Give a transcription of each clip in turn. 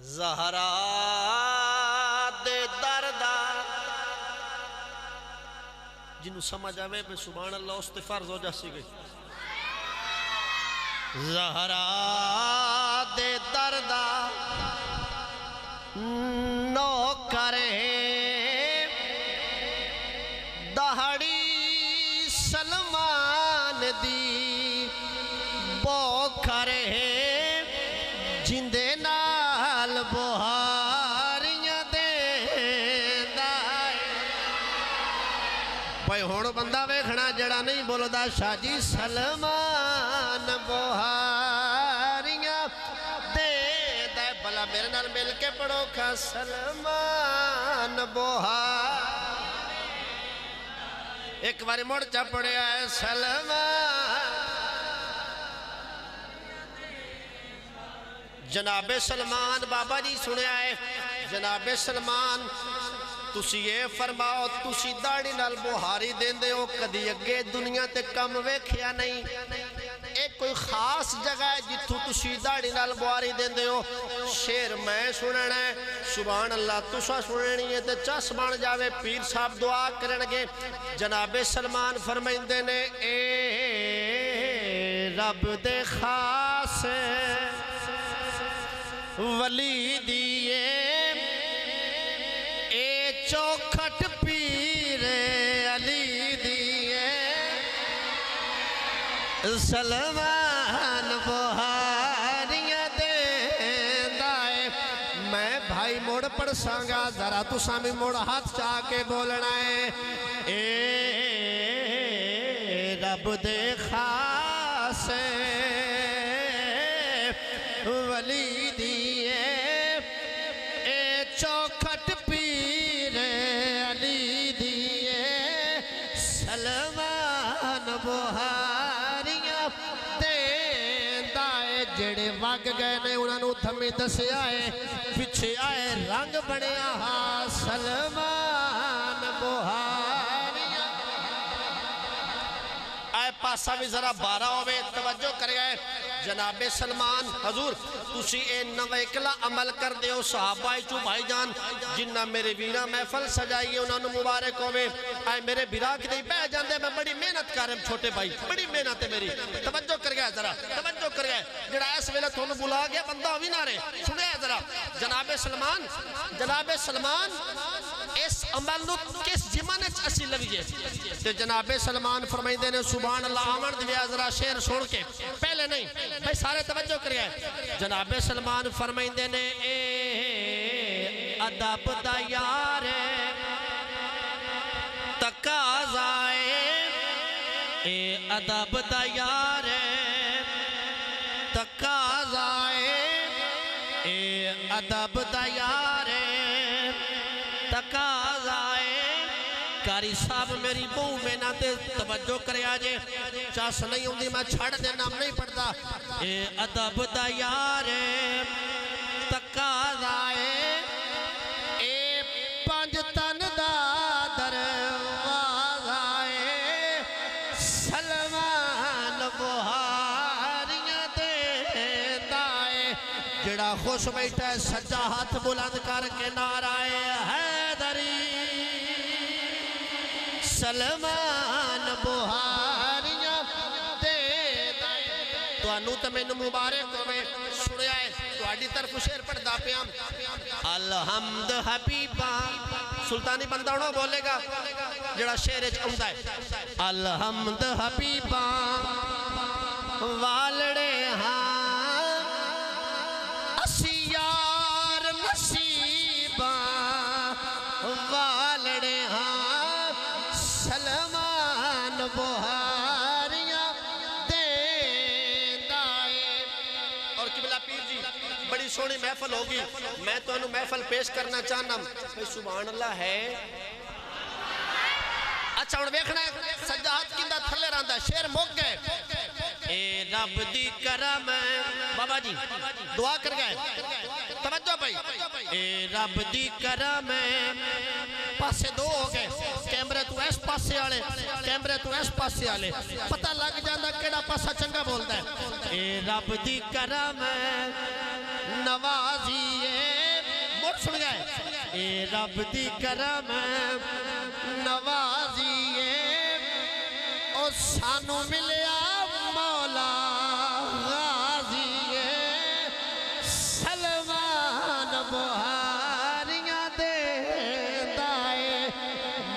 زہرا دے دردہ جنہوں سمجھ آوے پہ سبحان اللہ اس تے فرض ہو جاسی گئی زہرا دے دردہ نو کرے دہڑی سلمان دی بو کرے جندے نال بوہاریاں دے دائے بھائی ہوڑ بندہ ویکھنا جڑا نہیں بولو دا شاہ جی سلمان بوہاریاں دے دائے بلا میرے نال مل کے پڑھو کھا سلمان بوہاریاں ایک باری موڑ چا پڑے آئے سلمان جناب سلمان بابا جی سنے آئے جناب سلمان تسی یہ فرماؤ تسی داڑی نال بوہاری دین دے ہو کدی اگے دنیا تے کم ویکھیا نہیں ایک کوئی خاص جگہ ہے جتھو تسی داڑی نال بوہاری دین دے ہو شیر میں سننا ہے سبحان اللہ تسا سننی ہے تے چس بان جاوے پیر صاحب دعا کرنگے جناب سلمان فرمائندے نے اے رب دے خاص ولی دیئے اے چوکھٹ پیر علی دیئے سلمان بوہاریاں دے دائے میں بھائی موڑ پڑھ سانگا ذرا تو سامی موڑ ہاتھ چاہ کے بولنا ہے اے رب دے خاص ولی دیئے اے چوکھٹ پیر علی دیئے سلمان بوہاریاں دے دائے جڑے وگ گئے نے انہوں نے تھمی دسے آئے پچھے آئے رنگ بڑے آہا سلمان بوہاریاں آئے پاسا بھی ذرا بارہ ہوئے توجہ کر گئے جناب سلمان حضور تسی اے نویکلا عمل کر دے ہو صحابہ چو بھائی جان جنہ میرے وینا محفل سجائیے انہوں نے مبارک ہوئے آئے میرے بیراک نہیں پہ جاندے میں بڑی محنت کارم چھوٹے بھائی بڑی محنت ہے میری توجہ کر گیا ذرا توجہ کر گیا جڑا اس ویلے تھوڑا بلا گیا بندہ ہوئی نہ رہے سنے ذرا جناب سلمان اس عمل نو کس جمانے اسی لگیے تو جناب سلمان فرمائی دینے سبحان اللہ آمن دیا ذرا شیر سوڑ کے پہلے نہیں بھائی سارے توجہ کریے جناب سلمان فرمائی دینے اے ادب دا یار تقاضائے اے ادب دا یار تقاضائے اے ادب دا یار تقاضائے کاری صاحب میری بہو میں نہ تے توجہ کرے آجے چاس نہیں ہوں دی میں چھڑ دے نام نہیں پڑھتا اے ادب دا یار تقاضائے اے پانچ تن دا دروازائے سلمان بوہاریاں دے دائے جڑا خوش بیٹھا ہے سجا ہاتھ بلند کر کے نعرائے حیدری سلمان بوہاریاں دے دائے تو انو تمہیں مبارک ہوئے سنے آئے تو آڈی طرف شیر پڑھ دا پیام الحمد حبیبہ سلطانی بندہ انہوں بولے گا جڑا شیر اچھا ہے الحمد حبیبہ والڑے ہاں اسیار نصیبہ والڑے ہاں سلمان بوہاریاں دے دائے اور قبلہ پیر جی بڑی سونی محفل ہوگی میں تو انہوں محفل پیش کرنا چاہنا بھئی سبحان اللہ ہے اچھا انہوں بیکھنا ہے سجاہت کندہ تھلے راندہ شیر موک گئے اے رب دی کرم بابا جی دعا کر گئے توجہ بھائی اے رب دی کرم پاسے دو ہو گئے کیمرے تو اس پاسے آلے کیمرے تو اس پاسے آلے پتہ لگ جاندہ کیڑا پاسا چنگا بولتا ہے اے رب دی کرم نوازیے موٹ سن گئے اے رب دی کرم نوازیے او سانو ملیا مولا غازیے سلمان بہاریاں دے دائے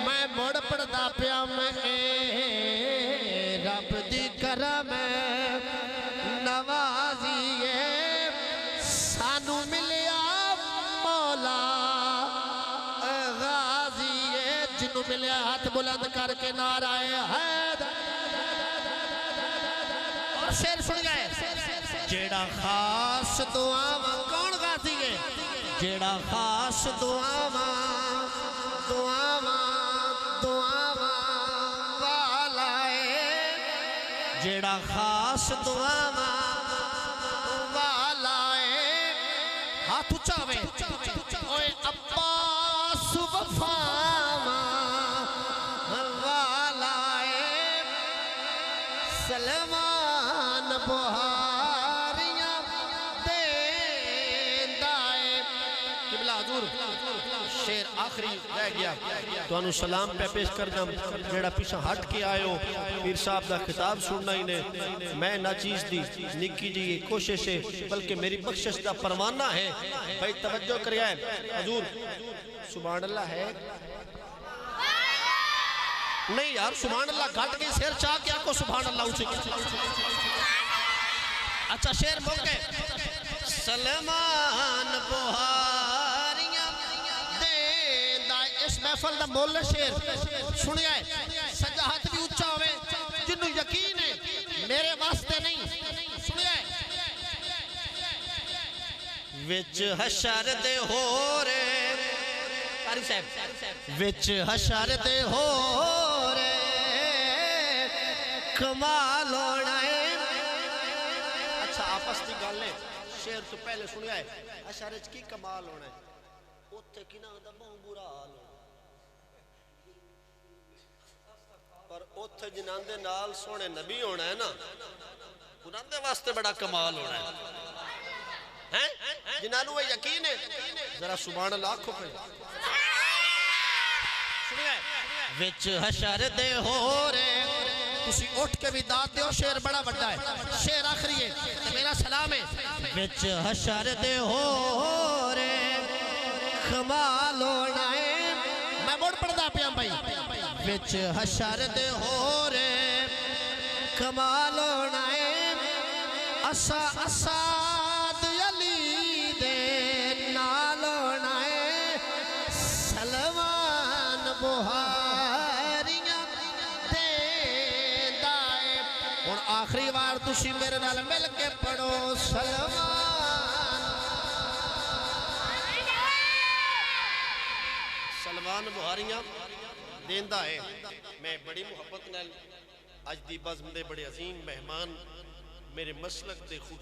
میں مڑ پڑدا پیا میں رب دی کرم نوازیے سانو ملیا مولا غازیے جنو ملیا ہاتھ بلند کر کے نعرہ حیدر اور شیر سن گئے جیڑا خاص دعاواں کون غازی ہے جیڑا خاص دعاواں والا ہے جیڑا خاص دعاواں والا ہے ہاتھ اچھا ہوئے اوے عباس وفاواں والا ہے سلمان بہاریاں دیندہ ہے قبلہ حضور شیر آخری رہ گیا تو انہوں سلام پہ پیش کر دم جیڑا پیچھا ہٹ کے آئے ہو پیر صاحب دا خطاب سننا ہی نے میں نہ چیز دی نکی جی یہ کوشش ہے بلکہ میری بخشش دا پروانہ ہے بھائی توجہ کر گئے حضور سبحان اللہ ہے نہیں یار سبحان اللہ گھٹ کے سیر چاہ کیا کو سبحان اللہ اچھے اچھا شیر بول گئے سلمان بہاریاں دیندہ اس محفل دا مول شیر سنی آئے سجاہت بھی اچھا ہوئے جنہوں یقین ہے میرے واسطے نہیں سنی آئے وچ حشر دے ہو رے قاری صاحب وچ حشر دے ہو رے کمال ہونا ہے اچھا آپس کی گال لیں شیر تو پہلے سنی آئے حشر کی کمال ہونا ہے اتھے کی نا دا بہت برا حال ہونا پر اتھے جنان دے نال سونے نبی ہونا ہے نا انہاں دے واسطے بڑا کمال ہونا ہے جنانوں میں یقین ہے ذرا سبحان اللہ آنکھوں پہ سنیے وچ حشر دے ہو رے تسی اٹھ کے بھی داد دے ہو شیر بڑا بڑا ہے شیر آخری ہے میرا سلام ہے وچ حشر دے ہو رے کمال ہونا ہے میں موڑ پڑھدا پیا بھائی وچ حشر دے ہو رے کمال ہونا ہے اساد علی دے نال ہونا ہے سلمان بہاریاں دیندہ ہے اور آخری بار تسی میرے نال مل کے پڑھو سلمان بہاریاں دیندہ ہے میں بڑی محبت نال آج دی بزم دے بڑے عظیم مہمان میرے مسلک دے